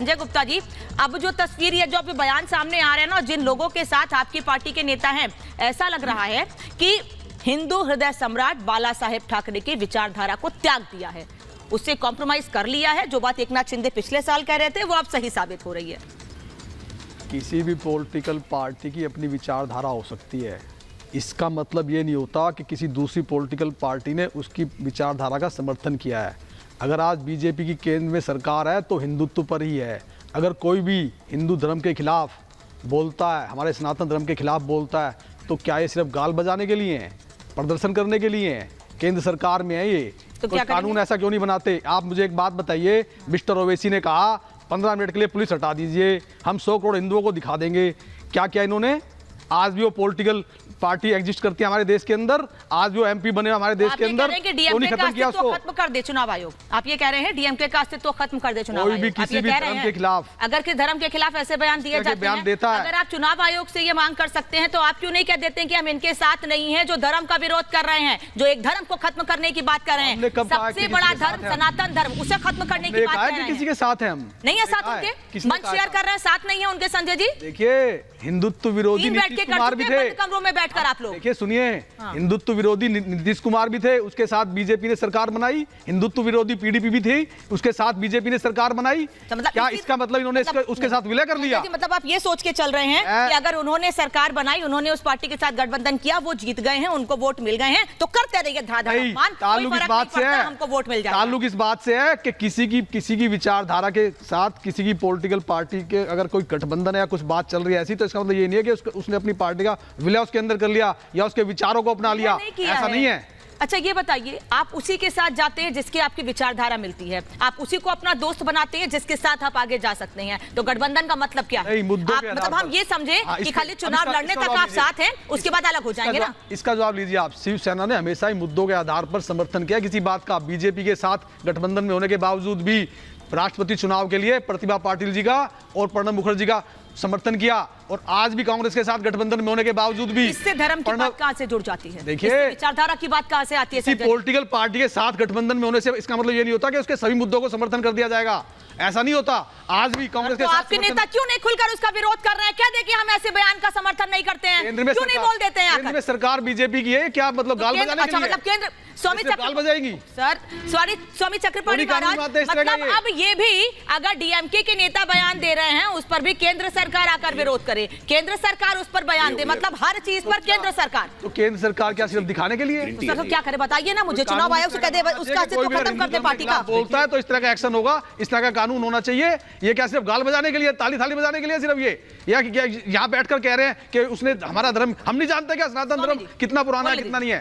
संजय गुप्ता जी, अब जो तस्वीर या जो अभी बयान सामने आ रहे हैं ना, जिन लोगों के साथ आपकी पार्टी के नेता हैं, ऐसा लग रहा है कि हिंदू हृदय सम्राट बाला साहेब ठाकरे की विचारधारा को त्याग दिया है, उससे कॉम्प्रोमाइज कर लिया है। जो बात एकनाथ शिंदे पिछले साल कह रहे थे वो अब सही साबित हो रही है। किसी भी पॉलिटिकल पार्टी की अपनी विचारधारा हो सकती है, इसका मतलब ये नहीं होता कि किसी दूसरी पॉलिटिकल पार्टी ने उसकी विचारधारा का समर्थन किया है। अगर आज बीजेपी की केंद्र में सरकार है तो हिंदुत्व पर ही है। अगर कोई भी हिंदू धर्म के खिलाफ बोलता है, हमारे सनातन धर्म के खिलाफ बोलता है, तो क्या ये सिर्फ गाल बजाने के लिए हैं, प्रदर्शन करने के लिए हैं? केंद्र सरकार में है ये, तो क्या कानून ऐसा क्यों नहीं बनाते? आप मुझे एक बात बताइए, मिस्टर ओवैसी ने कहा 15 मिनट के लिए पुलिस हटा दीजिए, हम 100 करोड़ हिंदुओं को दिखा देंगे। क्या क्या इन्होंने? आज भी वो पॉलिटिकल पार्टी एग्जिस्ट करती है हमारे देश के अंदर, आज भी वो एमपी बने हमारे देश के अंदर, क्यों नहीं खत्म किया उसको? खत्म कर दे चुनाव आयोग। आप ये कह रहे हैं डीएमके का अस्तित्व खत्म कर दे चुनाव कोई आयोग। भी किसी भी धर्म के खिलाफ, अगर किसी धर्म के खिलाफ ऐसे बयान दिए जाते हैं, देता है, अगर आप चुनाव आयोग से ये मांग कर सकते हैं तो आप क्यों नहीं कह देते हैं कि हम इनके साथ नहीं है, जो धर्म का विरोध कर रहे हैं, जो एक धर्म को खत्म करने की बात कर रहे हैं, सबसे बड़ा धर्म सनातन धर्म, उसे खत्म करने की बात कर रहे हैं। किसी के साथ है? हम नहीं है साथ उनके, मंच शेयर कर रहे हैं, साथ नहीं है उनके। संजय जी देखिए, हिंदुत्व विरोधी नीतीश कुमार भी थे कमरों में बैठकर, आप लोग देखिए सुनिए, हिंदुत्व विरोधी नीतीश कुमार भी थे, उसके साथ बीजेपी ने सरकार बनाई। हिंदुत्व विरोधी पीडीपी भी थी, उसके साथ बीजेपी ने सरकार बनाई। क्या इसका मतलब इन्होंने उसके साथ विलय कर लिया? मतलब आप ये सोच के चल रहे हैं कि अगर उन्होंने सरकार बनाई, उन्होंने उस पार्टी के साथ गठबंधन किया, वो जीत गए हैं, उनको वोट मिल गए हैं, तो करते रहिए ताल्लुक इस बात से है, हमको वोट मिल जाए। ताल्लुक इस बात से है कि किसी की विचारधारा के साथ किसी की पॉलिटिकल पार्टी के अगर कोई गठबंधन है या कुछ बात चल रही है ऐसी, तो इसका मतलब ये नहीं है कि उसने अपनी पार्टी का विलय उसके अंदर कर लिया या उसके विचारों को अपना लिया, ऐसा नहीं है। अच्छा ये बताइए, आप उसी के साथ जाते हैं जिसकी आपकी विचारधारा मिलती है, आप उसी को अपना दोस्त बनाते हैं जिसके साथ आप आगे जा सकते हैं, तो गठबंधन का मतलब क्या है? मतलब हम ये समझे कि खाली चुनाव लड़ने तक आप साथ हैं, उसके बाद अलग हो जाएंगे ना? इसका जवाब लीजिए आप। शिवसेना ने हमेशा ही मुद्दों के आधार पर समर्थन किया किसी बात का। बीजेपी के साथ गठबंधन में होने के बावजूद भी राष्ट्रपति चुनाव के लिए प्रतिभा पाटिल जी का और प्रणब मुखर्जी का समर्थन किया, और आज भी कांग्रेस के साथ गठबंधन में होने के बावजूद भी इससे धर्म की बात कहां से जुड़ जाती है? देखिए, विचारधारा की बात कहां से आती है? किसी पॉलिटिकल पार्टी के साथ गठबंधन में होने से इसका मतलब ये नहीं होता कि उसके सभी मुद्दों को समर्थन कर दिया जाएगा, ऐसा नहीं होता। आज भी कांग्रेस के साथ आपके नेता क्यों नहीं खुलकर उसका विरोध कर रहे हैं? क्या देखिए, हम ऐसे बयान का समर्थन नहीं करते हैं, क्यों नहीं बोल देते हैं? केंद्र में सरकार बीजेपी की है, क्या मतलब गाल बजाने के लिए? मतलब केंद्र स्वामी गाल बजाएगी सर, स्वामी चक्रपाणी महाराज, मतलब अब ये भी अगर डीएमके के नेता बयान दे रहे हैं उस पर भी केंद्र सरकार आकर विरोध करे, केंद्र सरकार उस पर बयान दे, मतलब हर चीज पर केंद्र सरकार। तो केंद्र सरकार क्या सिर्फ दिखाने के लिए? तो सर क्या करे बताइए ना मुझे? चुनाव आयोग से कह दे उसका अस्तित्व खत्म कर दे पार्टी का। बोलता है तो इस तरह का एक्शन होगा, इस तरह का कानून होना चाहिए। ये क्या सिर्फ गाल बजाने के लिए, ताली थाली बजाने के लिए सिर्फ ये, या यहाँ बैठकर कह रहे हैं कि उसने हमारा धर्म, हम नहीं जानते क्या सनातन धर्म कितना पुराना है कितना नहीं है?